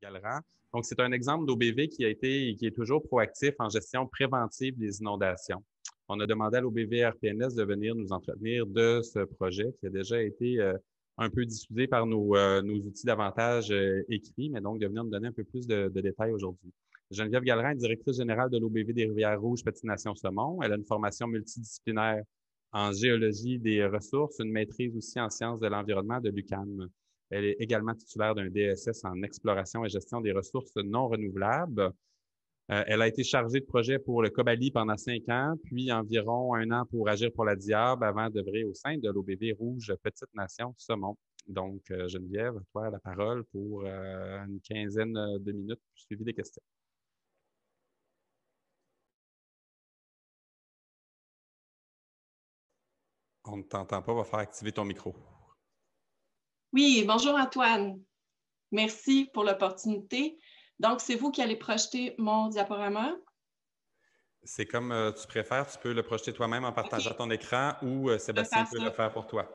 Galran. Donc, c'est un exemple d'OBV qui est toujours proactif en gestion préventive des inondations. On a demandé à l'OBV RPNS de venir nous entretenir de ce projet qui a déjà été un peu diffusé par nos outils d'avantage écrits, mais donc de venir nous donner un peu plus de détails aujourd'hui. Geneviève Galran est directrice générale de l'OBV des Rivières-Rouges Patination-Saumon. Elle a une formation multidisciplinaire en géologie des ressources, une maîtrise aussi en sciences de l'environnement de l'UQAM. Elle est également titulaire d'un DSS en exploration et gestion des ressources non renouvelables. Elle a été chargée de projet pour le Cobali pendant 5 ans, puis environ 1 an pour Agir pour la Diable avant d'œuvrer au sein de l'OBV Rouge Petite Nation Saumon. Donc, Geneviève, toi la parole pour une quinzaine de minutes, suivi des questions. On ne t'entend pas, va faire activer ton micro. Oui, bonjour Antoine. Merci pour l'opportunité. Donc, c'est vous qui allez projeter mon diaporama? C'est comme tu préfères, tu peux le projeter toi-même en partageant ton écran ou Sébastien peut le faire pour toi.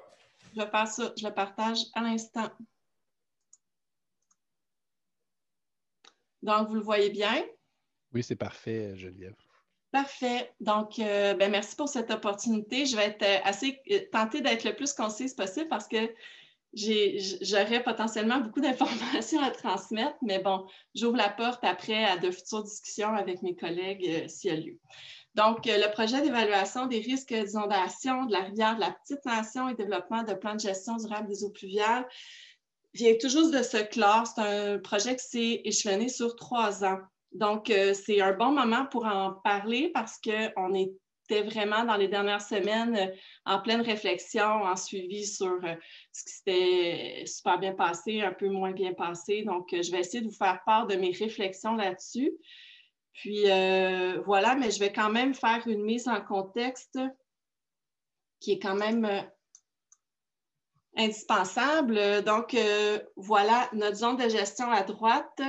Je vais faire ça, je le partage à l'instant. Donc, vous le voyez bien? Oui, c'est parfait, Geneviève. Parfait. Donc, merci pour cette opportunité. Je vais être assez tentée d'être le plus concise possible parce que j'aurais potentiellement beaucoup d'informations à transmettre, mais bon, j'ouvre la porte après à de futures discussions avec mes collègues s'il y a lieu. Donc, le projet d'évaluation des risques d'inondation de la rivière de la Petite Nation et développement de plans de gestion durable des eaux pluviales vient tout juste de se clore. C'est un projet qui s'est échelonné sur 3 ans. Donc, c'est un bon moment pour en parler parce qu'on était vraiment dans les dernières semaines en pleine réflexion, en suivi sur ce qui s'était super bien passé, un peu moins bien passé. Donc, je vais essayer de vous faire part de mes réflexions là-dessus. Puis, voilà, mais je vais quand même faire une mise en contexte qui est quand même indispensable. Donc, voilà notre zone de gestion à droite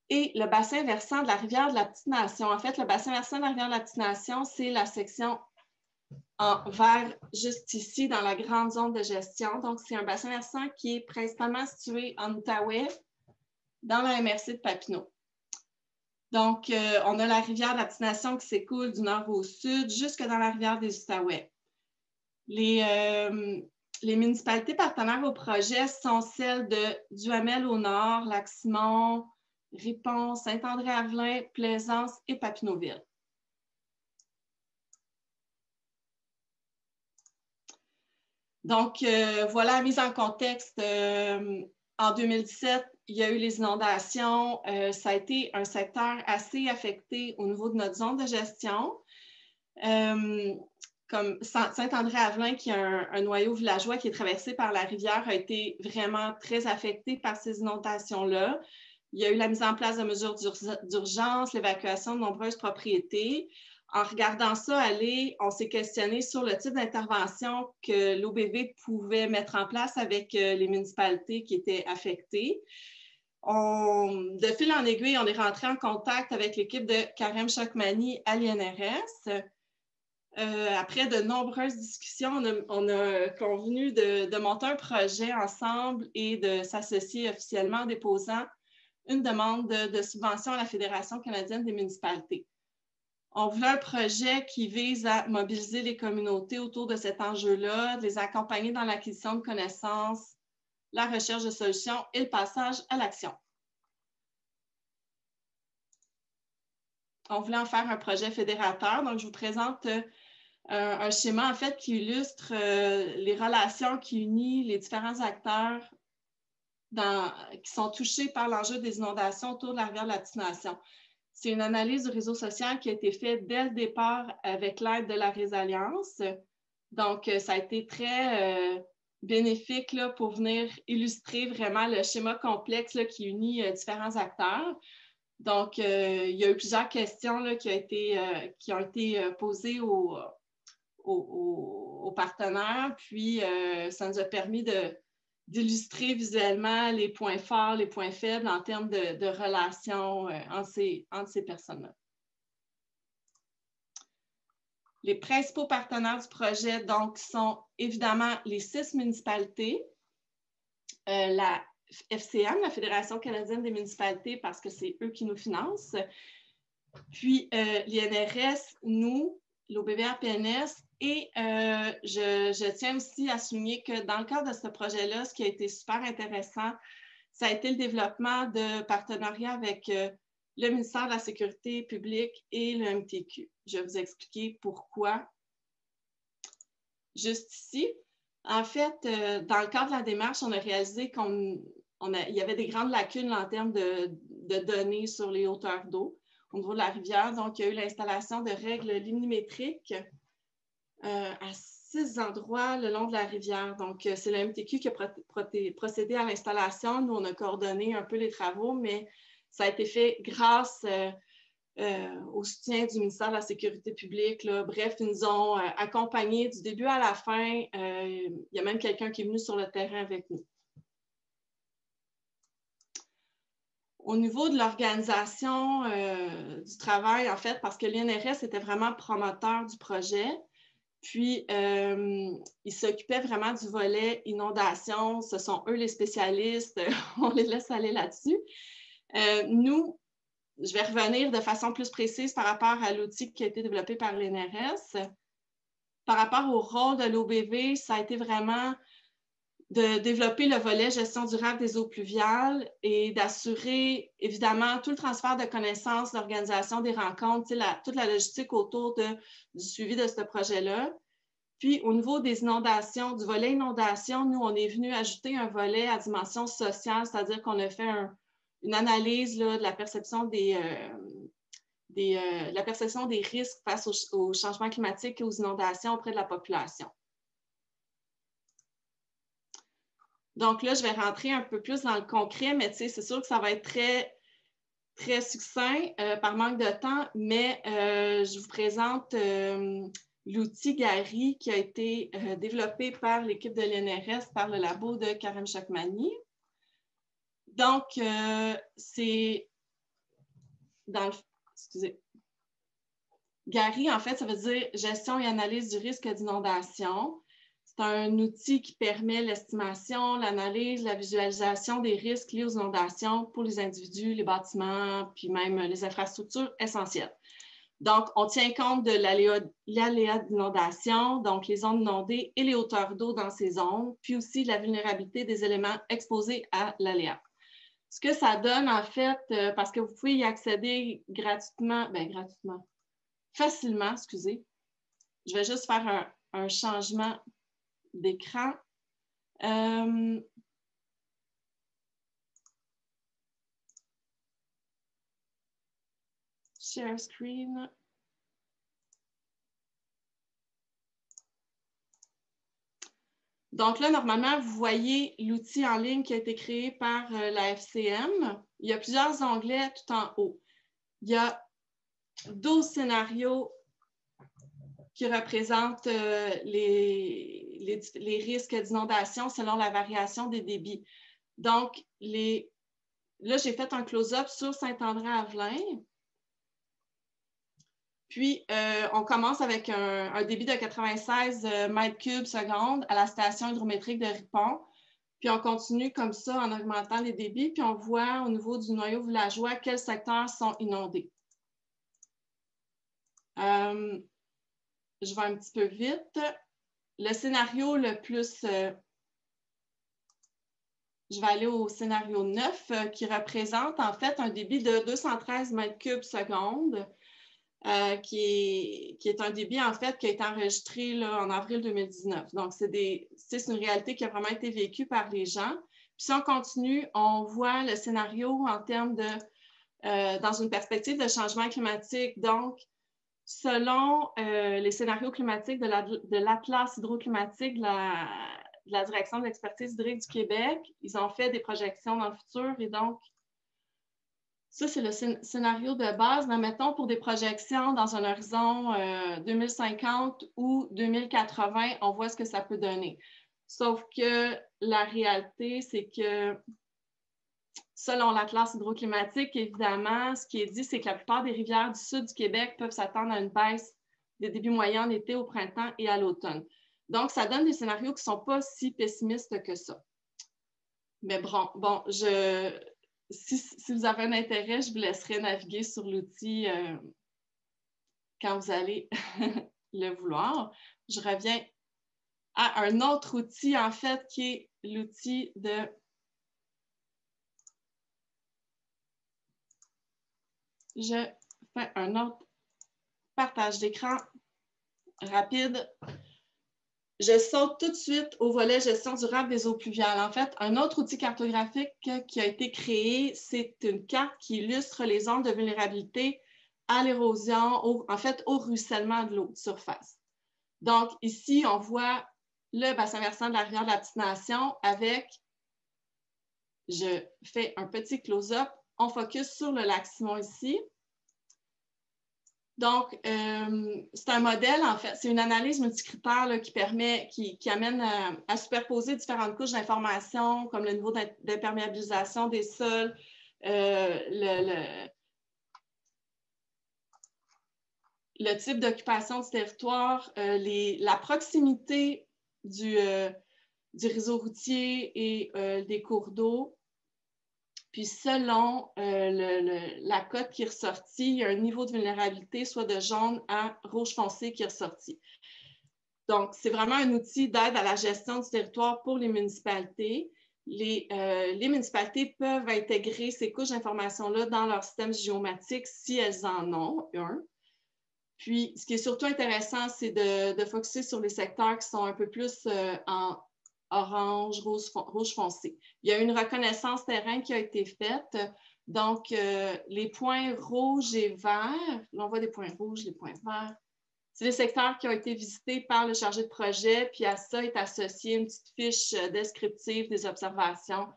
et le bassin versant de la rivière de la Petite Nation. En fait, le bassin versant de la rivière de la Petite Nation, c'est la section en vert juste ici dans la grande zone de gestion. Donc, c'est un bassin versant qui est principalement situé en Outaouais, dans la MRC de Papineau. Donc, on a la rivière de la Petite Nation qui s'écoule du nord au sud jusque dans la rivière des Outaouais. Les municipalités partenaires au projet sont celles de Duhamel au nord, Lac-Simon, Ripon, Saint-André-Avelin, Plaisance et Papineauville. Donc, voilà la mise en contexte. En 2017, il y a eu les inondations. Ça a été un secteur assez affecté au niveau de notre zone de gestion. Comme Saint-André-Avelin, qui est un noyau villageois qui est traversé par la rivière, a été vraiment très affecté par ces inondations-là. Il y a eu la mise en place de mesures d'urgence, l'évacuation de nombreuses propriétés. En regardant ça aller, on s'est questionné sur le type d'intervention que l'OBV pouvait mettre en place avec les municipalités qui étaient affectées. De fil en aiguille, on est rentré en contact avec l'équipe de Karem Chokmani à l'INRS. Après de nombreuses discussions, on a convenu de monter un projet ensemble et de s'associer officiellement en déposant une demande de subvention à la Fédération canadienne des municipalités. On voulait un projet qui vise à mobiliser les communautés autour de cet enjeu-là, de les accompagner dans l'acquisition de connaissances, la recherche de solutions et le passage à l'action. On voulait en faire un projet fédérateur, donc je vous présente un schéma en fait qui illustre les relations qui unissent les différents acteurs qui sont touchés par l'enjeu des inondations autour de la rivière de la Petite Nation. C'est une analyse du réseau social qui a été faite dès le départ avec l'aide de la Résilience. Donc, ça a été très bénéfique là, pour venir illustrer vraiment le schéma complexe là, qui unit différents acteurs. Donc, il y a eu plusieurs questions là, qui ont été posées aux partenaires, puis ça nous a permis d'illustrer visuellement les points forts, les points faibles en termes de relations entre ces personnes-là. Les principaux partenaires du projet donc, sont évidemment les 6 municipalités, la FCM, la Fédération canadienne des municipalités, parce que c'est eux qui nous financent. Puis l'INRS, nous, l'OBVRPNS, et je tiens aussi à souligner que dans le cadre de ce projet-là, ce qui a été super intéressant, ça a été le développement de partenariats avec le ministère de la Sécurité publique et le MTQ. Je vais vous expliquer pourquoi. Juste ici, en fait, dans le cadre de la démarche, on a réalisé qu'il y avait des grandes lacunes en termes de données sur les hauteurs d'eau au niveau de la rivière. Donc, il y a eu l'installation de règles limimétriques à 6 endroits le long de la rivière. Donc, c'est le MTQ qui a procédé à l'installation. Nous, on a coordonné un peu les travaux, mais ça a été fait grâce au soutien du ministère de la Sécurité publique. Là. Bref, ils nous ont accompagnés du début à la fin. Il y a même quelqu'un qui est venu sur le terrain avec nous. Au niveau de l'organisation du travail, en fait, parce que l'INRS était vraiment promoteur du projet, puis ils s'occupaient vraiment du volet inondation. Ce sont eux les spécialistes. On les laisse aller là-dessus. Nous, je vais revenir de façon plus précise par rapport à l'outil qui a été développé par l'INRS. Par rapport au rôle de l'OBV, ça a été vraiment de développer le volet gestion durable des eaux pluviales et d'assurer, évidemment, tout le transfert de connaissances, l'organisation des rencontres, toute la logistique autour du suivi de ce projet-là. Puis, au niveau des inondations, du volet inondation, nous, on est venu ajouter un volet à dimension sociale, c'est-à-dire qu'on a fait une analyse là, de la perception des risques face au changement climatique et aux inondations auprès de la population. Donc là, je vais rentrer un peu plus dans le concret, mais c'est sûr que ça va être très, très succinct par manque de temps, mais je vous présente l'outil Gary qui a été développé par l'équipe de l'INRS par le labo de Karim Chakmani. Donc, c'est dans le... Excusez. Gary, en fait, ça veut dire gestion et analyse du risque d'inondation. C'est un outil qui permet l'estimation, l'analyse, la visualisation des risques liés aux inondations pour les individus, les bâtiments, puis même les infrastructures essentielles. Donc, on tient compte de l'aléa d'inondation, donc les zones inondées et les hauteurs d'eau dans ces zones, puis aussi la vulnérabilité des éléments exposés à l'aléa. Ce que ça donne, en fait, parce que vous pouvez y accéder facilement, excusez. Je vais juste faire un changement d'écran. Share screen. Donc là, normalement, vous voyez l'outil en ligne qui a été créé par la FCM. Il y a plusieurs onglets tout en haut. Il y a 12 scénarios qui représentent les risques d'inondation selon la variation des débits. Donc, là, j'ai fait un close-up sur Saint-André-Avelin. Puis, on commence avec un débit de 96 mètres cubes secondes à la station hydrométrique de Ripon. Puis, on continue comme ça en augmentant les débits. Puis, on voit au niveau du noyau villageois quels secteurs sont inondés. Je vais un petit peu vite. Le scénario le plus... je vais aller au scénario 9 qui représente en fait un débit de 213 mètres cubes secondes. Qui est un débit, en fait, qui a été enregistré là, en avril 2019. Donc, c'est une réalité qui a vraiment été vécue par les gens. Puis, si on continue, on voit le scénario en termes dans une perspective de changement climatique. Donc, selon les scénarios climatiques de l'Atlas hydroclimatique de la Direction de l'expertise hydrique du Québec, ils ont fait des projections dans le futur et donc, ça, c'est le scénario de base, mais mettons pour des projections dans un horizon 2050 ou 2080, on voit ce que ça peut donner. Sauf que la réalité, c'est que selon l'Atlas hydroclimatique, évidemment, ce qui est dit, c'est que la plupart des rivières du sud du Québec peuvent s'attendre à une baisse des débits moyens en été, au printemps et à l'automne. Donc, ça donne des scénarios qui ne sont pas si pessimistes que ça. Mais bon, si vous avez un intérêt, je vous laisserai naviguer sur l'outil quand vous allez le vouloir. Je reviens à un autre outil, en fait, qui est l'outil de... Je fais un autre partage d'écran rapide. Je saute tout de suite au volet gestion durable des eaux pluviales. En fait, un autre outil cartographique qui a été créé, c'est une carte qui illustre les zones de vulnérabilité à l'érosion, en fait, au ruissellement de l'eau de surface. Donc, ici, on voit le bassin versant de la rivière de la Petite-Nation avec, je fais un petit close-up, on focus sur le lac Simon ici. Donc, c'est un modèle, en fait, c'est une analyse multicritère là, qui amène à superposer différentes couches d'informations, comme le niveau d'imperméabilisation des sols, le type d'occupation du territoire, la proximité du réseau routier et des cours d'eau. Puis selon la cote qui est ressortie, il y a un niveau de vulnérabilité, soit de jaune à rouge foncé qui est ressorti. Donc, c'est vraiment un outil d'aide à la gestion du territoire pour les municipalités. Les municipalités peuvent intégrer ces couches d'informations-là dans leur système géomatique si elles en ont un. Puis, ce qui est surtout intéressant, c'est de focuser sur les secteurs qui sont un peu plus en orange, rouge foncé. Il y a une reconnaissance terrain qui a été faite. Donc, les points rouges et verts, là, on voit des points rouges, les points verts. C'est les secteurs qui ont été visités par le chargé de projet, puis à ça est associée une petite fiche descriptive des observations,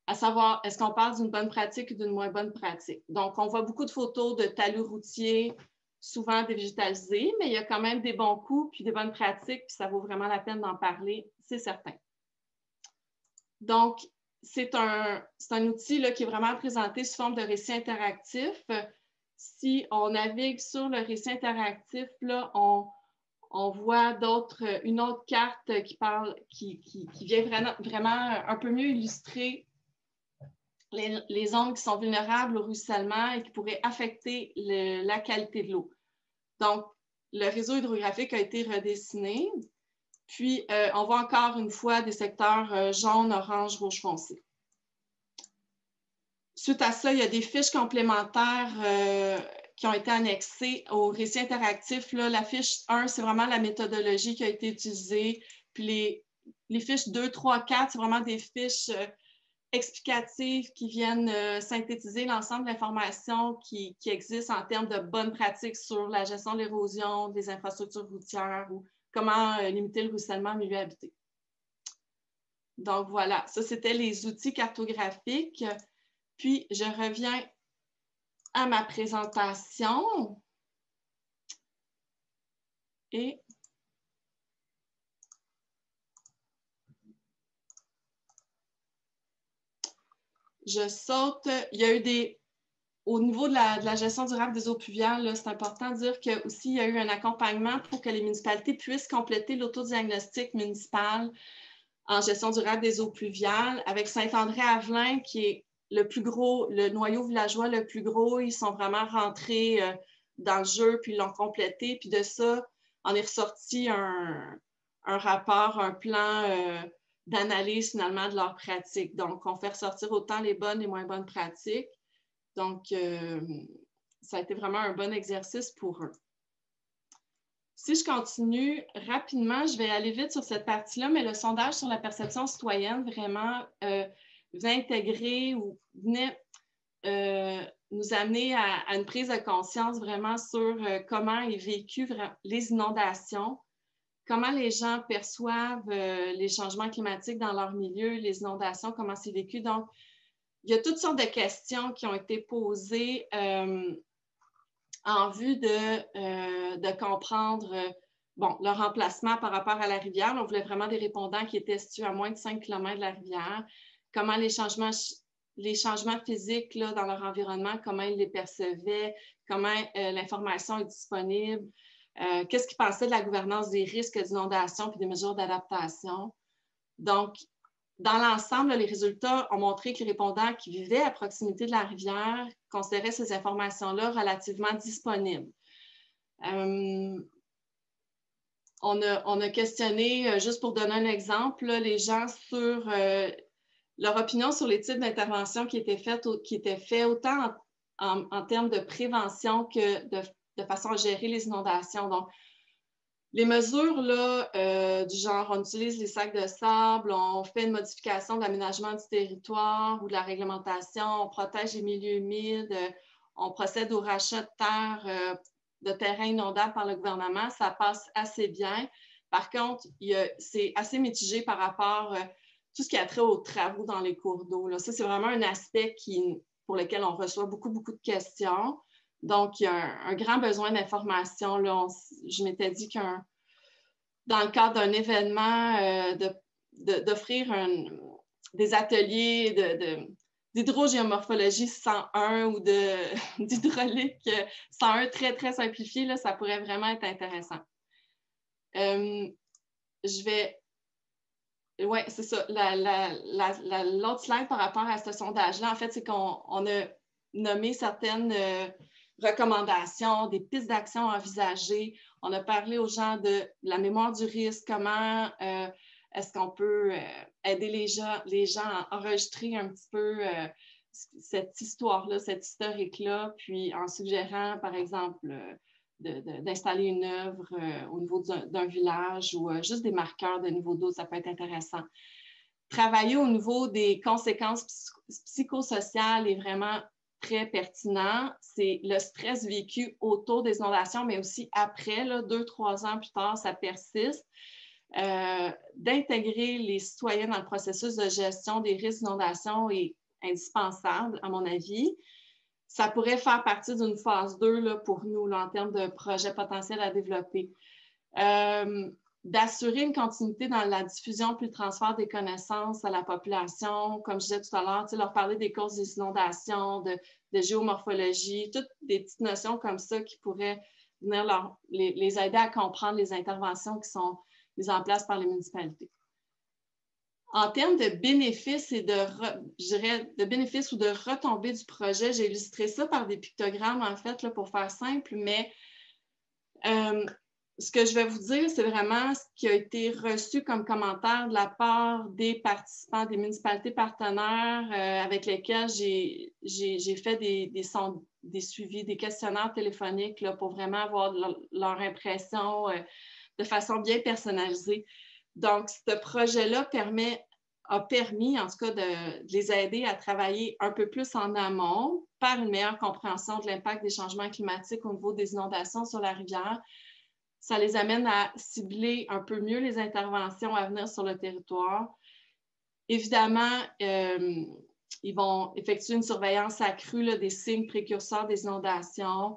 à savoir, est-ce qu'on parle d'une bonne pratique ou d'une moins bonne pratique? Donc, on voit beaucoup de photos de talus routiers, souvent dévégétalisés, mais il y a quand même des bons coups, puis des bonnes pratiques, puis ça vaut vraiment la peine d'en parler, c'est certain. Donc, c'est un outil là, qui est vraiment présenté sous forme de récit interactif. Si on navigue sur le récit interactif, là, on voit une autre carte qui vient vraiment un peu mieux illustrer les zones qui sont vulnérables au ruissellement et qui pourraient affecter la qualité de l'eau. Donc, le réseau hydrographique a été redessiné. Puis, on voit encore une fois des secteurs jaune, orange, rouge foncé. Suite à ça, il y a des fiches complémentaires qui ont été annexées au récit interactif. Là, la fiche 1, c'est vraiment la méthodologie qui a été utilisée. Puis, les fiches 2, 3, 4, c'est vraiment des fiches explicatives qui viennent synthétiser l'ensemble de l'information qui existe en termes de bonnes pratiques sur la gestion de l'érosion, des infrastructures routières ou comment limiter le ruissellement en milieu habité. Donc, voilà, ça, c'était les outils cartographiques. Puis, je reviens à ma présentation. Et je saute. Il y a eu au niveau de la gestion durable des eaux pluviales, c'est important de dire qu'il y a eu un accompagnement pour que les municipalités puissent compléter l'autodiagnostic municipal en gestion durable des eaux pluviales avec Saint-André-Avelin qui est le plus gros, le noyau villageois le plus gros. Ils sont vraiment rentrés dans le jeu, puis ils l'ont complété. Puis de ça, on est ressorti un rapport, un plan d'analyse finalement de leurs pratiques. Donc, on fait ressortir autant les bonnes et moins bonnes pratiques. Donc, ça a été vraiment un bon exercice pour eux. Si je continue rapidement, je vais aller vite sur cette partie-là, mais le sondage sur la perception citoyenne vraiment vient intégrer ou venait nous amener à une prise de conscience vraiment sur comment est vécu les inondations, comment les gens perçoivent les changements climatiques dans leur milieu, les inondations, comment c'est vécu. Donc, il y a toutes sortes de questions qui ont été posées en vue de comprendre leur emplacement par rapport à la rivière. On voulait vraiment des répondants qui étaient situés à moins de 5 km de la rivière, comment les changements physiques là, dans leur environnement, comment ils les percevaient, comment l'information est disponible, qu'est-ce qu'ils pensaient de la gouvernance des risques d'inondation puis des mesures d'adaptation. Donc, dans l'ensemble, les résultats ont montré que les répondants qui vivaient à proximité de la rivière considéraient ces informations-là relativement disponibles. On a questionné, juste pour donner un exemple, là, les gens sur leur opinion sur les types d'interventions qui étaient faits autant en termes de prévention que de façon à gérer les inondations. Donc, les mesures là, du genre, on utilise les sacs de sable, on fait une modification de l'aménagement du territoire ou de la réglementation, on protège les milieux humides, on procède au rachat de terre, de terrains inondables par le gouvernement, ça passe assez bien. Par contre, c'est assez mitigé par rapport à tout ce qui a trait aux travaux dans les cours d'eau. Ça, c'est vraiment un aspect pour lequel on reçoit beaucoup, beaucoup de questions. Donc, il y a un grand besoin d'information. Je m'étais dit dans le cadre d'un événement, d'offrir des ateliers d'hydrogéomorphologie 101 ou d'hydraulique 101 très, très simplifié, là, ça pourrait vraiment être intéressant. Oui, c'est ça. L'autre slide par rapport à ce sondage-là, en fait, c'est qu'on a nommé certaines recommandations, des pistes d'action envisagées. On a parlé aux gens de la mémoire du risque, comment est-ce qu'on peut aider les gens à enregistrer un petit peu cette histoire-là, cette historique-là, puis en suggérant, par exemple, d'installer une œuvre au niveau d'un village ou juste des marqueurs de niveau d'eau, ça peut être intéressant. Travailler au niveau des conséquences psychosociales est vraiment très pertinent. C'est le stress vécu autour des inondations, mais aussi après, 2-3 ans plus tard, ça persiste. D'intégrer les citoyens dans le processus de gestion des risques d'inondation est indispensable, à mon avis. Ça pourrait faire partie d'une phase 2 là, pour nous là, en termes de projets potentiels à développer. D'assurer une continuité dans la diffusion puis le transfert des connaissances à la population, comme je disais tout à l'heure, leur parler des causes des inondations, de géomorphologie, toutes des petites notions comme ça qui pourraient venir les aider à comprendre les interventions qui sont mises en place par les municipalités. En termes de bénéfices de bénéfices ou de retombées du projet, j'ai illustré ça par des pictogrammes, en fait, là, pour faire simple, mais ce que je vais vous dire, c'est vraiment ce qui a été reçu comme commentaire de la part des participants, des municipalités partenaires avec lesquels j'ai fait des suivis, des questionnaires téléphoniques là, pour vraiment avoir leur impression de façon bien personnalisée. Donc, ce projet-là a permis, en tout cas, de les aider à travailler un peu plus en amont par une meilleure compréhension de l'impact des changements climatiques au niveau des inondations sur la rivière. Ça les amène à cibler un peu mieux les interventions à venir sur le territoire. Évidemment, ils vont effectuer une surveillance accrue là, des signes précurseurs des inondations.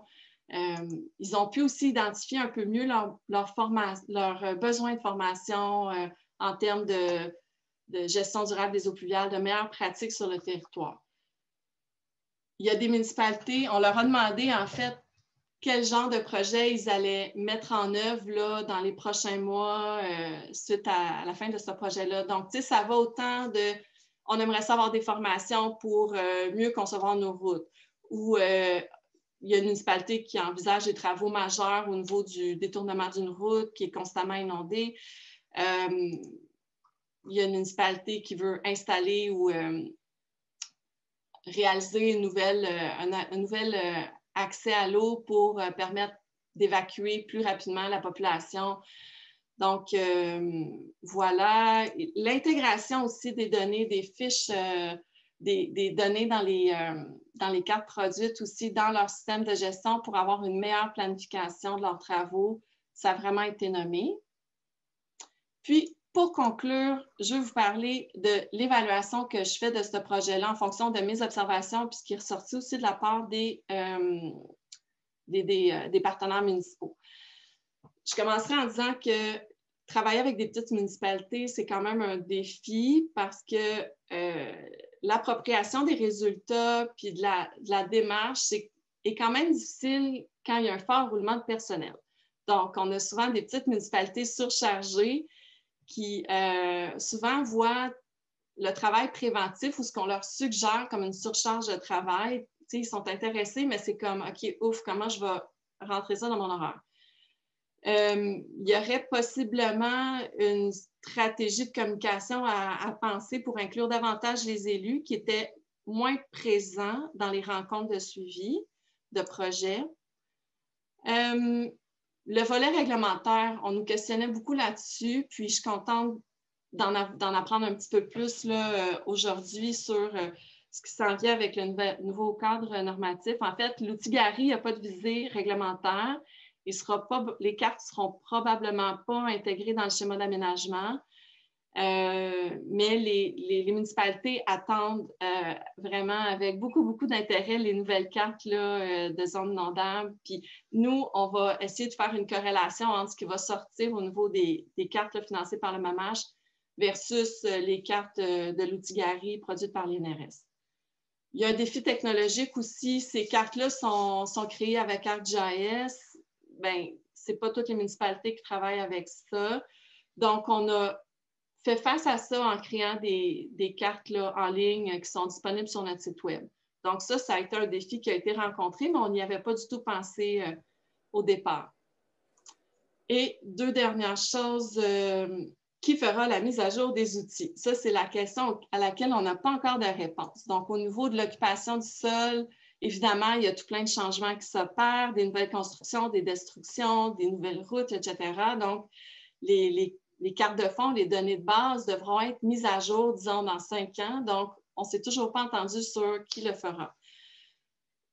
Ils ont pu aussi identifier un peu mieux leurs besoins de formation en termes de gestion durable des eaux pluviales, de meilleures pratiques sur le territoire. Il y a des municipalités, on leur a demandé en fait quel genre de projet ils allaient mettre en œuvre là, dans les prochains mois suite à la fin de ce projet-là. Donc, tu sais, ça va autant de on aimerait savoir des formations pour mieux concevoir nos routes ou il y a une municipalité qui envisage des travaux majeurs au niveau du détournement d'une route qui est constamment inondée. Il y a une municipalité qui veut installer ou réaliser un nouvel accès à l'eau pour permettre d'évacuer plus rapidement la population. Donc, voilà. L'intégration aussi des données, des fiches, des données dans les cartes produites aussi dans leur système de gestion pour avoir une meilleure planification de leurs travaux, ça a vraiment été nommé. Puis, pour conclure, je vais vous parler de l'évaluation que je fais de ce projet-là en fonction de mes observations, puis ce qui est ressorti aussi de la part des partenaires municipaux. Je commencerai en disant que travailler avec des petites municipalités, c'est quand même un défi parce que l'appropriation des résultats puis de la démarche est quand même difficile quand il y a un fort roulement de personnel. Donc, on a souvent des petites municipalités surchargées qui souvent voient le travail préventif ou ce qu'on leur suggère comme une surcharge de travail, ils sont intéressés, mais c'est comme, OK, ouf, comment je vais rentrer ça dans mon horaire? Il y aurait possiblement une stratégie de communication à penser pour inclure davantage les élus qui étaient moins présents dans les rencontres de suivi de projets. Le volet réglementaire, on nous questionnait beaucoup là-dessus, puis je suis contente d'en apprendre un petit peu plus là, aujourd'hui sur ce qui s'en vient avec le nouveau cadre normatif. En fait, l'outil Gary n'a pas de visée réglementaire. Les cartes ne seront probablement pas intégrées dans le schéma d'aménagement, mais les municipalités attendent vraiment avec beaucoup d'intérêt les nouvelles cartes là, de zones inondables. Puis nous, on va essayer de faire une corrélation entre ce qui va sortir au niveau des cartes là, financées par le MAMACH versus les cartes de l'outil Gary produites par l'INRS. Il y a un défi technologique aussi. Ces cartes-là sont créées avec ArcGIS. Bien, ce n'est pas toutes les municipalités qui travaillent avec ça. Donc, on a fait face à ça en créant des cartes là, en ligne qui sont disponibles sur notre site Web. Donc, ça a été un défi qui a été rencontré, mais on n'y avait pas du tout pensé au départ. Et deux dernières choses, qui fera la mise à jour des outils? Ça, c'est la question à laquelle on n'a pas encore de réponse. Donc, au niveau de l'occupation du sol, évidemment, il y a tout plein de changements qui s'opèrent, des nouvelles constructions, des destructions, des nouvelles routes, etc. Donc, les cartes de fond, les données de base devront être mises à jour, disons, dans 5 ans. Donc, on ne s'est toujours pas entendu sur qui le fera.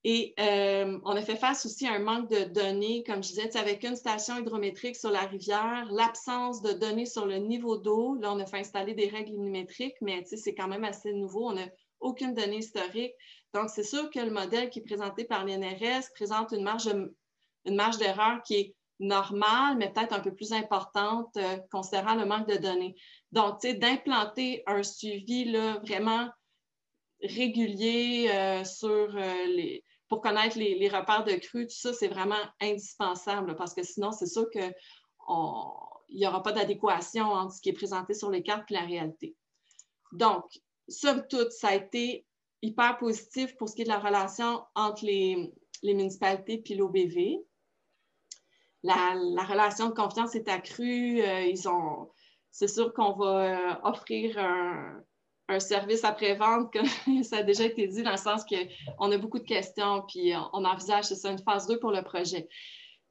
Et on a fait face aussi à un manque de données, comme je disais, avec une station hydrométrique sur la rivière, l'absence de données sur le niveau d'eau. Là, on a fait installer des règles millimétriques, mais c'est quand même assez nouveau. On n'a aucune donnée historique. Donc, c'est sûr que le modèle qui est présenté par l'INRS présente une marge d'erreur qui est normale, mais peut-être un peu plus importante, considérant le manque de données. Donc, d'implanter un suivi là, vraiment régulier pour connaître les repères de crues, tout ça, c'est vraiment indispensable là, parce que sinon, c'est sûr qu'il n'y aura pas d'adéquation entre ce qui est présenté sur les cartes et la réalité. Donc, somme toute, ça a été hyper positif pour ce qui est de la relation entre les municipalités et l'OBV. La relation de confiance est accrue. C'est sûr qu'on va offrir un service après-vente, comme ça a déjà été dit, dans le sens qu'on a beaucoup de questions, puis on envisage, c'est ça, une phase 2 pour le projet.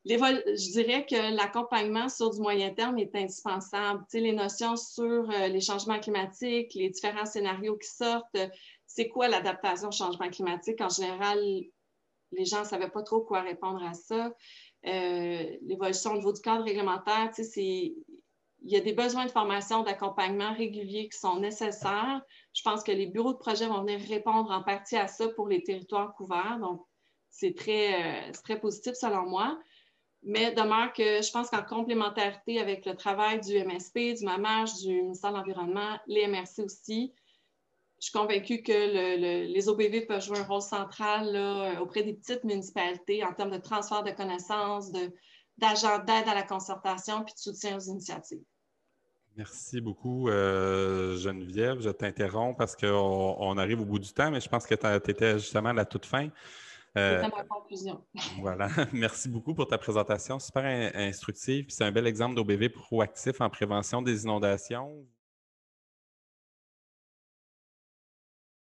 Je dirais que l'accompagnement sur du moyen terme est indispensable. Tu sais, les notions sur les changements climatiques, les différents scénarios qui sortent, c'est quoi l'adaptation au changement climatique? En général, les gens ne savaient pas trop quoi répondre à ça. L'évolution au niveau du cadre réglementaire, tu sais, il y a des besoins de formation, d'accompagnement réguliers qui sont nécessaires. Je pense que les bureaux de projet vont venir répondre en partie à ça pour les territoires couverts. Donc, c'est très positif selon moi. Mais demeure que je pense qu'en complémentarité avec le travail du MSP, du MAMACH, du ministère de l'Environnement, les MRC aussi, je suis convaincue que les OBV peuvent jouer un rôle central là, auprès des petites municipalités en termes de transfert de connaissances, d'agents d'aide à la concertation puis de soutien aux initiatives. Merci beaucoup, Geneviève. Je t'interromps parce qu'on arrive au bout du temps, mais je pense que tu étais justement à la toute fin. C'était ma conclusion. Voilà. Merci beaucoup pour ta présentation. Super instructive. C'est un bel exemple d'OBV proactif en prévention des inondations.